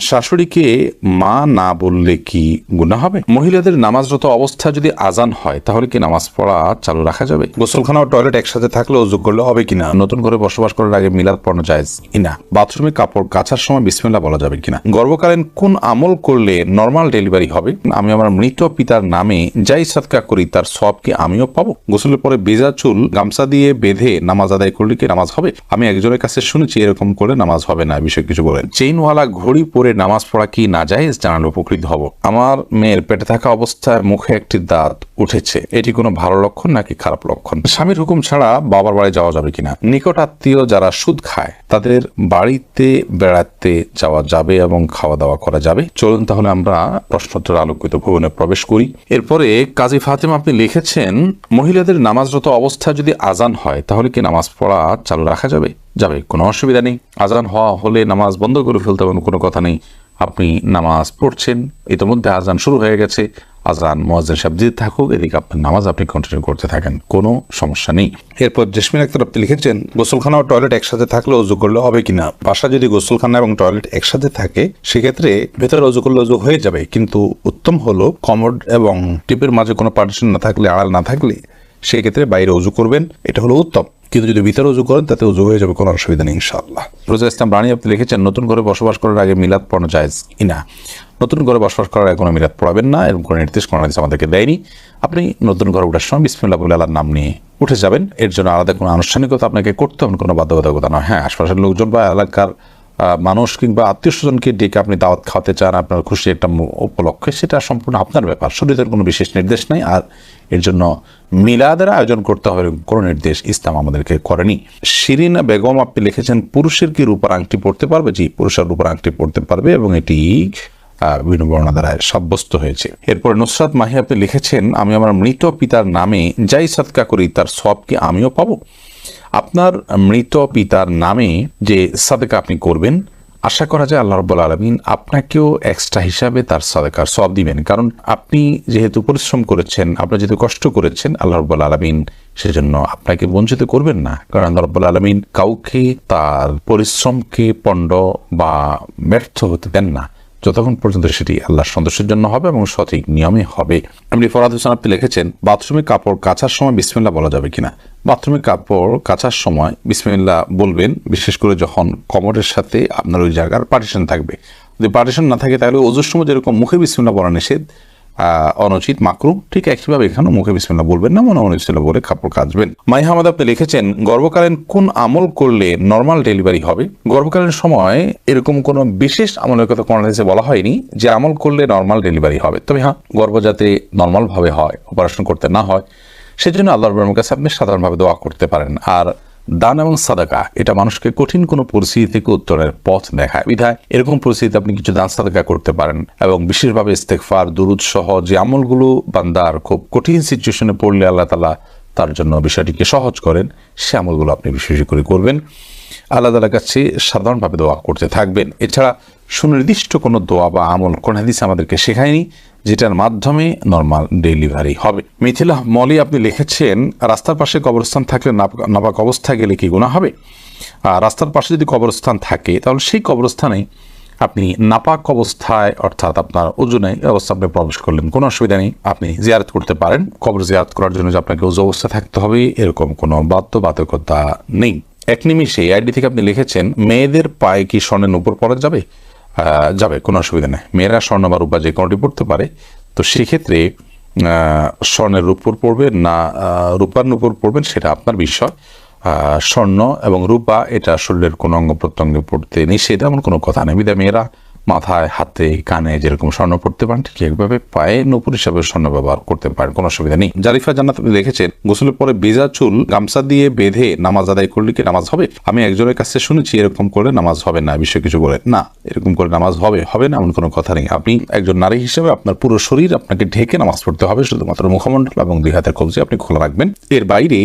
শাশুড়িকে মা না বললে কি গুনাহ হবে? মহিলাদের নামাজরত অবস্থা যদি আজান হয় তাহলে কি নামাজ পড়া চালু রাখা যাবে? গোসলখানা ও টয়লেট একসাথে থাকলে ওযু করলে হবে কিনা? নতুন করে বসবাস করার আগে মিলাদ পড়ানো জায়েজ কিনা? বাথরুমে কাপড় কাচার সময় বিসমিল্লাহ বলা যাবে কিনা? গর্ভকালীন কোন আমল করলে নরমাল ডেলিভারি হবে? আমি আমার মৃত পিতার নামে যাই সাদকা করি তার সওয়াব কি আমিও পাবো? গোসলের পরে ভেজা চুল গামছা দিয়ে বেঁধে নামাজ আদায় করলে কি নামাজ হবে? আমি একজনের কাছে শুনেছি এরকম করে নামাজ হবে না, বিষয় কিছু বলেন। চেইনওয়ালা ঘড়ি পরে নামাজ পড়া কি নাজায়েজ? জানালে উপকৃত হব। আমার মেয়ের পেটে থাকা অবস্থায় মুখে একটি দাঁত উঠেছে, এটি কোনো ভালো লক্ষণ নাকি খারাপ লক্ষণ? স্বামীর হুকুম ছাড়া বাবার বাড়ি যাওয়া যাবে কিনা? নিকট আত্মীয় যারা সুদ খায় তাদের বাড়িতে বেড়াতে যাওয়া যাবে এবং খাওয়া দাওয়া করা যাবে? চলুন তাহলে আমরা প্রশ্নোত্তর আলোকিত ভবনে প্রবেশ করি। এরপরে কাজী ফাতেমা আপনি লিখেছেন, মহিলাদের নামাজরত অবস্থা যদি আজান হয় তাহলে কি নামাজ পড়া চালু রাখা যাবে? যাবে, কোনো অসুবিধা নেই। আজান হওয়া হলে নামাজ বন্ধ করে ফেলতে হবে, কোনো কথা নেই। আপনি নামাজ পড়ছেন, ইতিমধ্যে আজান শুরু হয়ে গেছে, আজান মুয়াজ্জিন সাহেব দিতে থাকুক, এদিকে আপনার নামাজ আপনি কন্টিনিউ করতে থাকেন, কোনো সমস্যা নেই। এরপর জেসমিন আক্তার আপনি লিখেছেন, গোসলখানা ও টয়লেট একসাথে থাকলে ওযু করলে হবে কিনা? বাসা যদি গোসলখানা এবং টয়লেট একসাথে থাকে সেক্ষেত্রে ভেতরে ওযু করলে ওযু হয়ে যাবে, কিন্তু উত্তম হলো কমোড এবং টিপের মাঝে কোনো পার্টিশন না থাকলে, আড়াল না থাকলে সেক্ষেত্রে বাইরে ওযু করবেন, এটা হলো উত্তম। কিন্তু যদি ভিতরে ওযু করেন তাতে ওযু হয়ে যাবে, কোনো অসুবিধা নেই ইনশাআল্লাহ। রোজা ইসলাম রানী আপনি লিখেছেন, নতুন করে বসবাস করার আগে মিলাদ পড়ানো জায়েজ কিনা? নতুন করে বসবাস করার আগে কোনো মিলাদ পড়াবেন না, এরকম কোনো নির্দেশ কোনো হাদিস আমাদেরকে দেয়নি। আপনি নতুন ঘরে ওঠার সময় বিসমিল্লাহ বলে আল্লাহর নাম নিয়ে উঠে যাবেন, এর জন্য আলাদা কোনো আনুষ্ঠানিকতা আপনাকে করতে হবে, কোনো বাধ্যবাধকতা নয়। হ্যাঁ, আশপাশের লোকজন বা এলাকার মানুষ কিংবা আত্মীয় স্বজনকে ডেকে আপনি দাওয়াত খাওয়াতে চান আপনার খুশি একটা উপলক্ষে, সেটা সম্পূর্ণ আপনার ব্যাপার, শরীরের কোনো বিশেষ নির্দেশ নেই। আর এর জন্য মিলাদের আয়োজন করতে হবে কোনো নির্দেশ ইসলাম আমাদেরকে করেনি। শিরিনা বেগম আপনি লিখেছেন, পুরুষের কি রূপার আংটি পড়তে পারবে? জি, পুরুষের রূপার আংটি পড়তে পারবে এবং এটি বিভিন্ন বর্ণনা দ্বারা সাব্যস্ত হয়েছে। এরপর নুসরাত মাহি আপনি লিখেছেন, আমি আমার মৃত পিতার নামে যাই সাদকা করি তার সওয়াব কি আমিও পাবো? আপনার মৃত পিতার নামে যে সাদকা আপনি করবেন, আশা করা যায় আল্লাহ রাব্বুল আলামিন আপনাকেও এক্সট্রা হিসাবে তার সাদকার সওয়াব দিবেন। কারণ আপনি যেহেতু পরিশ্রম করেছেন, আপনি যেহেতু কষ্ট করেছেন, আল্লাহ রাব্বুল আলামিন সেজন্য আপনাকে বঞ্চিত করবেন না। কারণ আল্লাহ রাব্বুল আলামিন কাউকে তার পরিশ্রমকে পণ্ড বা ব্যর্থ হতে দেন না, যতক্ষণ পর্যন্ত সেটি আল্লাহর সন্তোষের জন্য হবে এবং সঠিক নিয়মে হবে। এমনি ফরহাদ হোসেন আপনি লিখেছেন, বাথরুমে কাপড় কাচার সময় বিসমিল্লাহ বলা যাবে কিনা? বাথরুমে কাপড় কাচার সময় বিসমিল্লাহ বলবেন, বিশেষ করে যখন কমোডের সাথে আপনার ওই জায়গার পার্টিশন থাকবে। যদি পার্টিশন না থাকে তাহলে ওযুর সময় যেরকম মুখে বিসমিল্লাহ বলা নিষেধ, অনুচিত, মাকরুহ, ঠিক একইভাবে এখানেও মুখে বিসমিল্লাহ বলবেন না, মনে বিসমিল্লাহ বলে কাপড় কাচবেন। মাই হামাদ আপনি লিখেছেন, গর্ভকালীন কোন আমল করলে নর্মাল ডেলিভারি হবে? গর্ভকালীন সময় এরকম কোনো বিশেষ আমলের কথা কোন হাদিসে বলা হয়নি যে আমল করলে নর্মাল ডেলিভারি হবে। তবে হ্যাঁ, গর্ভ যাতে নর্মাল ভাবে হয়, অপারেশন করতে না হয়, সেজন্য আল্লাহর রহমতের কাছে আপনি সাধারণভাবে দোয়া করতে পারেন। আর দান এবং সাদাকা এটা মানুষকে কঠিন কোনো পরিস্থিতি থেকে উত্তরের পথ দেখায়, বিধায় এরকম পরিস্থিতিতে আপনি কিছু দান সাদাকা করতে পারেন এবং বিশেষভাবে ইস্তেগফার, দুরুদ সহ যে আমলগুলো বান্দার খুব কঠিন সিচুয়েশনে পড়লে আল্লাহ তাআলা তার জন্য বিষয়টিকে সহজ করেন, সে আমলগুলো আপনি বিশেষ করে করবেন। আল্লাহ তাআলার কাছে সাধারণভাবে দোয়া করতে থাকবেন। এছাড়া সুনির্দিষ্ট কোনো দোয়া বা আমল কোন হাদিস আমাদেরকে শেখায়নি যেটার মাধ্যমে নর্মাল ডেলিভারি হবে। মিথিলা মলি আপনি লিখেছেন, রাস্তার পাশে কবরস্থান থাকলে নাপাক অবস্থায় গেলে কি গুনাহ হবে? রাস্তার পাশে যদি কবরস্থান থাকে তাহলে সেই কবরস্থানে আপনি নাপাক অবস্থায়, অর্থাৎ আপনার ওযু নেই অবস্থা আপনি প্রবেশ করলেন, কোনো অসুবিধা নেই, আপনি জিয়ারত করতে পারেন। কবর জিয়ারত করার জন্য যে আপনাকে ওযু অবস্থা থাকতে হবে এরকম কোনো বাধ্যবাধকতা নেই। এক নিমিষে আইডি থেকে আপনি লিখেছেন, মেয়েদের পায়ে কি স্বর্ণের উপর পরা যাবে? যাবে, কোনো অসুবিধা নেই। মেয়েরা স্বর্ণ বা রূপা যে কোনোটি পড়তে পারে, তো সেক্ষেত্রে স্বর্ণের উপর পড়বেন না রূপার উপর পড়বেন সেটা আপনার বিষয়। স্বর্ণ এবং রূপা এটা শরীরের কোনো অঙ্গ প্রত্যঙ্গে পড়তে নিষেধ, এমন কোনো কথা নেই। বিধায় মেয়েরা মাথায়, হাতে, কানে যেরকম স্বর্ণ পড়তে পারেন ঠিক একভাবে পায়ে নূপুর হিসাবে স্বর্ণ ব্যবহার করতে পারেন, কোনো অসুবিধা নেই। জারিফা জান্নাত আপনি দেখেছেন, গোসলের পরে ভেজা চুল গামছা দিয়ে বেঁধে নামাজ আদায় করলে কি নামাজ হবে? আমি একজনের কাছে শুনেছি এরকম করলে নামাজ হবে না, বিষয় কিছু বলে না, এরকম করে নামাজ হবে না এমন কোনো কথা নেই। আপনি একজন নারী হিসেবে আপনার পুরো শরীর আপনাকে ঢেকে নামাজ পড়তে হবে, শুধুমাত্র মুখমণ্ডল এবং দুই হাতের কবজি আপনি খোলা রাখবেন, এর বাইরে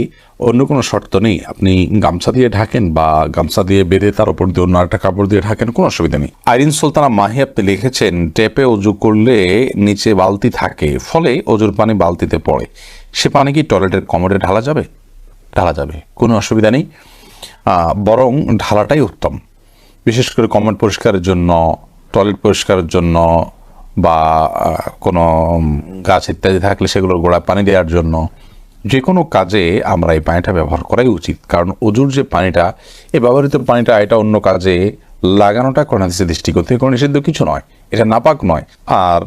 অন্য কোনো শর্ত নেই। আপনি গামছা দিয়ে ঢাকেন বা গামছা দিয়ে বেঁধে তার উপর দিয়ে অন্য একটা কাপড় দিয়ে ঢাকেন, কোনো অসুবিধা নেই। আইরিন সুলতানা মাহি আপনি লিখেছেন, টেপে ওযু করলে নিচে বালতি থাকে, ফলে ওযুর পানি বালতিতে পড়ে, সে পানি কি টয়লেটের কমোডে ঢালা যাবে? ঢালা যাবে, কোনো অসুবিধা নেই, বরং ঢালাটাই উত্তম। বিশেষ করে কমোড পরিষ্কারের জন্য টয়লেট পরিষ্কারের জন্য বা কোনো গাছ ইত্যাদি থাকলে সেগুলোর গোড়ায় পানি দেওয়ার জন্য, যে কোনো কাজে আমরা এই পানিটা ব্যবহার করাই উচিত। কারণ অজুর যে পানিটা, এই ব্যবহৃত পানিটা এটা অন্য কাজে লাগানোটা কোরআন হাদিসের দৃষ্টিকোণ থেকে কোনো নিষিদ্ধ কিছু নয়, এটা নাপাক নয়। আর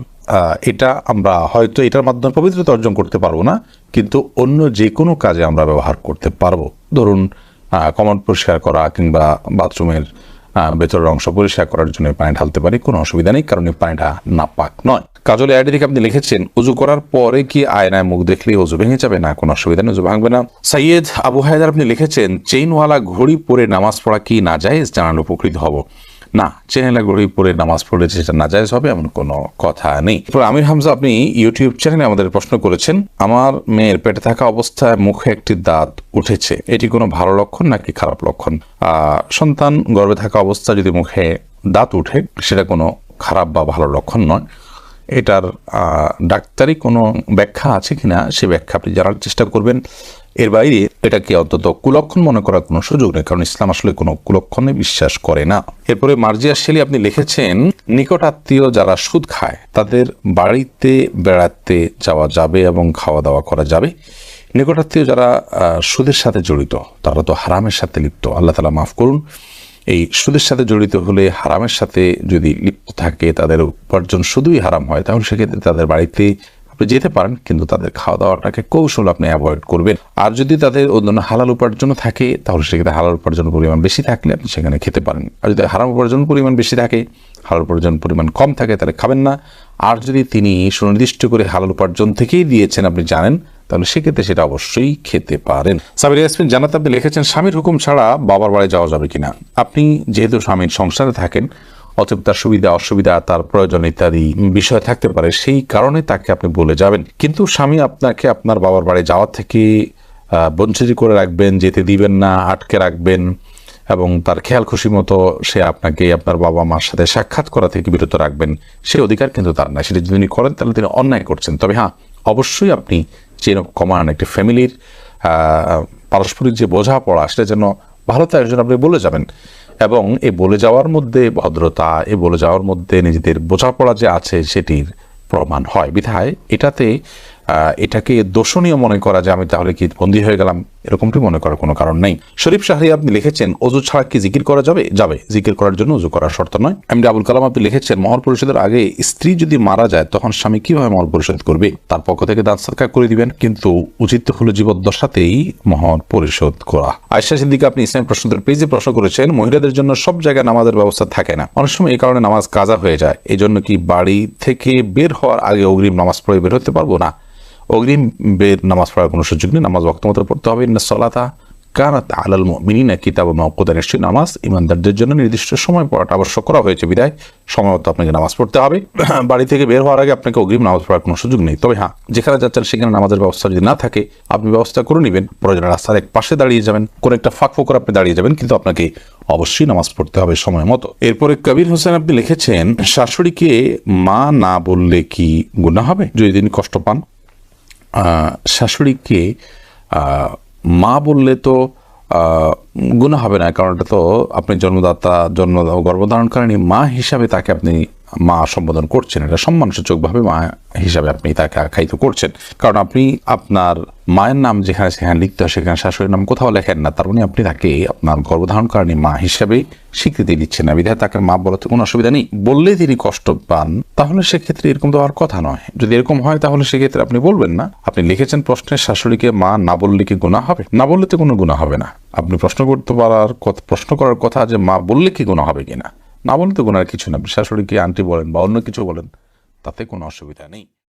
এটা আমরা হয়তো এটার মাধ্যমে পবিত্রতা অর্জন করতে পারবো না, কিন্তু অন্য যে কোনো কাজে আমরা ব্যবহার করতে পারবো। ধরুন কমোড পরিষ্কার করা কিংবা বাথরুমের ভেতরের অংশ পরিষ্কার করার জন্য পানি ঢালতে পারি, কোনো অসুবিধা নেই, কারণ এই পানিটা নাপাক নয়। কাজল আইডি থেকে আপনি লিখেছেন, উজু করার পরে কি আয়নায় মুখ দেখলে উজু ভেঙে যাবে? না, কোনো অসুবিধা নেই, উজু ভাঙবে না। সৈয়দ আবু হায়দার আপনি লিখেছেন, চেইনওয়ালা ঘড়ি পরে নামাজ পড়া কি নাজায়েজ? জানালে উপকৃত হব। না, চেইনওয়ালা ঘড়ি পরে নামাজ পড়লে সেটা নাজায়েজ হবে এমন কোনো কথা নেই। আমির হামজা আপনি ইউটিউব চ্যানেলে আমাদের প্রশ্ন করেছেন, আমার মেয়ের পেটে থাকা অবস্থায় মুখে একটি দাঁত উঠেছে, এটি কোনো ভালো লক্ষণ নাকি খারাপ লক্ষণ? সন্তান গর্ভে থাকা অবস্থায় যদি মুখে দাঁত উঠে সেটা কোনো খারাপ বা ভালো লক্ষণ নয়। এটার ডাক্তারি কোনো ব্যাখ্যা আছে কিনা সে ব্যাখ্যা আপনি জানার চেষ্টা করবেন। এর বাইরে এটাকে অন্তত কুলক্ষণ মনে করার কোনো সুযোগ নেই, কারণ ইসলাম আসলে কোনো কুলক্ষণে বিশ্বাস করে না। এরপরে মার্জিয়া শেলি আপনি লিখেছেন, নিকট আত্মীয় যারা সুদ খায় তাদের বাড়িতে বেড়াতে যাওয়া যাবে এবং খাওয়া দাওয়া করা যাবে। নিকটাত্মীয় যারা সুদের সাথে জড়িত তারা তো হারামের সাথে লিপ্ত, আল্লাহ তাআলা মাফ করুন। এই সুদের সাথে জড়িত হলে, হারামের সাথে যদি লিপ্ত থাকে, তাদের উপার্জন শুধুই হারাম হয়, তাহলে সেক্ষেত্রে তাদের বাড়িতে আপনি যেতে পারেন, কিন্তু তাদের খাওয়া দাওয়াটাকে কৌশল আপনি অ্যাভয়েড করবেন। আর যদি তাদের অন্যান্য হালাল উপার্জন থাকে, তাহলে সেক্ষেত্রে হালাল উপার্জনের পরিমাণ বেশি থাকলে আপনি সেখানে খেতে পারেন। আর যদি হারাম উপার্জন পরিমাণ বেশি থাকে, হালাল উপার্জন পরিমাণ কম থাকে, তাহলে খাবেন না। আর যদি তিনি সুনির্দিষ্ট করে হালাল উপার্জন থেকেই দিয়েছেন, আপনি জানেন, তাহলে সেক্ষেত্রে সেটা অবশ্যই খেতে পারেন। সাবির ইয়াসমিন জান্নাত আপনি লিখেছেন, স্বামীর হুকুম ছাড়া বাবার বাড়ি যাওয়া যাবে কিনা? আপনি যেহেতু স্বামীর সংসারে থাকেন, অতএব তার সুবিধা অসুবিধা, তার প্রয়োজন ইত্যাদি বিষয় থাকতে পারে, সেই কারণে তাকে আপনি বলে যাবেন। কিন্তু স্বামী আপনাকে আপনার বাবার বাড়ি যাওয়া থেকে বঞ্চিত করে রাখবেন, যেতে দিবেন না, আটকে রাখবেন এবং তার খেয়াল খুশি মতো সে আপনাকে আপনার বাবা মার সাথে সাক্ষাৎ করা থেকে বিরত রাখবেন, সে অধিকার কিন্তু তার নাই। সেটা যদি তিনি করেন তাহলে তিনি অন্যায় করছেন। তবে হ্যাঁ, অবশ্যই আপনি চেন অফ কমান্ড, একটি ফ্যামিলির পারস্পরিক যে বোঝাপড়া, সেটা যেন ভালো তার জন্য আপনি বলে যাবেন। এবং এই বলে যাওয়ার মধ্যে ভদ্রতা, এই বলে যাওয়ার মধ্যে নিজেদের বোঝাপড়া যে আছে সেটির প্রমাণ হয়। বিধায় এটাকে দোষণীয় মনে করা যে আমি তাহলে কি বন্দী হয়ে গেলাম, এরকমটি মনে করার কোনো কারণ নেই। শরীফ শাহরি আপনি লিখেছেন, অজু ছাড়া কি জিকির করা যাবে? যাবে, জিকির করার জন্য অজু করার শর্ত নয়। এমডি আবুল কালাম আপনি লিখেছেন, মহর পরিশোধের আগে স্ত্রী যদি মারা যায় তখন স্বামী কিভাবে মহর পরিশোধ করবে? তার পক্ষ থেকে দান সদকা করে দিবেন, কিন্তু উচিত হলো জীবদ্দশাতেই মহর পরিশোধ করা। আয়েশা সিদ্দিকা আপনি ইসলাম প্রশ্নোত্তর পেজে প্রশ্ন করেছেন, মহিলাদের জন্য সব জায়গায় নামাজের ব্যবস্থা থাকে না, অনেক সময় এই কারণে নামাজ কাজা হয়ে যায়, এই জন্য কি বাড়ি থেকে বের হওয়ার আগে অগ্রিম নামাজ পড়ে বের হতে পারবো? না, অগ্রিম বের নামাজ পড়ার কোনো সুযোগ নেই, নামাজ ওয়াক্ত মতো পড়তে হবে। ইন্না সলাতা কানাত আলাল মুমিনিনা কিতাবাম মাওকুতা, নিশ্চয়ই নামাজ ইমানদারদের জন্য নির্দিষ্ট সময় পড়াটা আবশ্যক করা হয়েছে, বিধায় সময় মতো আপনাকে নামাজ পড়তে হবে। বাড়ি থেকে বের হওয়ার আগে আপনাকে অগ্রিম নামাজ পড়ার কোনো সুযোগ নেই। তবে হ্যাঁ, যেখানে যাচ্ছেন সেখানে নামাজের ব্যবস্থা যদি না থাকে, আপনি ব্যবস্থা করে নেবেন, প্রয়োজনে রাস্তার এক পাশে দাঁড়িয়ে যাবেন, কোন একটা ফাঁক ফোকর আপনি দাঁড়িয়ে যাবেন, কিন্তু আপনাকে অবশ্যই নামাজ পড়তে হবে সময় মতো। এরপরে কবির হোসেন আপনি লিখেছেন, শাশুড়িকে মা না বললে কি গুনাহ হবে যদি তিনি কষ্ট পান? শাশুড়িকে মা বললে তো গুনাহ হবে না, কারণ এটা তো আপনি জন্মদাতা, গর্ভধারণকারিণী মা হিসাবে তাকে আপনি মা সম্বোধন করছেন, এটা সম্মানসূচকভাবে মা হিসাবে আপনি তাকে আখ্যায়িত করছেন। কারণ আপনি আপনার মায়ের নাম যেখানে সেখানে লিখতে হয়, সেখানে শাশুড়ির নাম কোথাও লেখেন না, তার মানে আপনি তাকে আপনার গর্ভধারণকারিণী মা হিসাবে স্বীকৃতি দিচ্ছেন না, বিধায় তাকে মা বলাতে কোনো অসুবিধা নেই। বললে তিনি কষ্ট পান, তাহলে সেক্ষেত্রে এরকম তো হওয়ার কথা নয়। যদি এরকম হয় তাহলে সেক্ষেত্রে আপনি বলবেন না। আপনি লিখেছেন প্রশ্নে, শাশুড়িকে মা না বললে কি গুনাহ হবে? না বললে তো কোনো গুনাহ হবে না। আপনি প্রশ্ন করার কথা যে মা বললে কি গুনাহ হবে কিনা, না বললে তো গুনার কিছু না। আপনি শাশুড়িকে আন্টি বলেন বা অন্য কিছু বলেন, তাতে কোনো অসুবিধা নেই।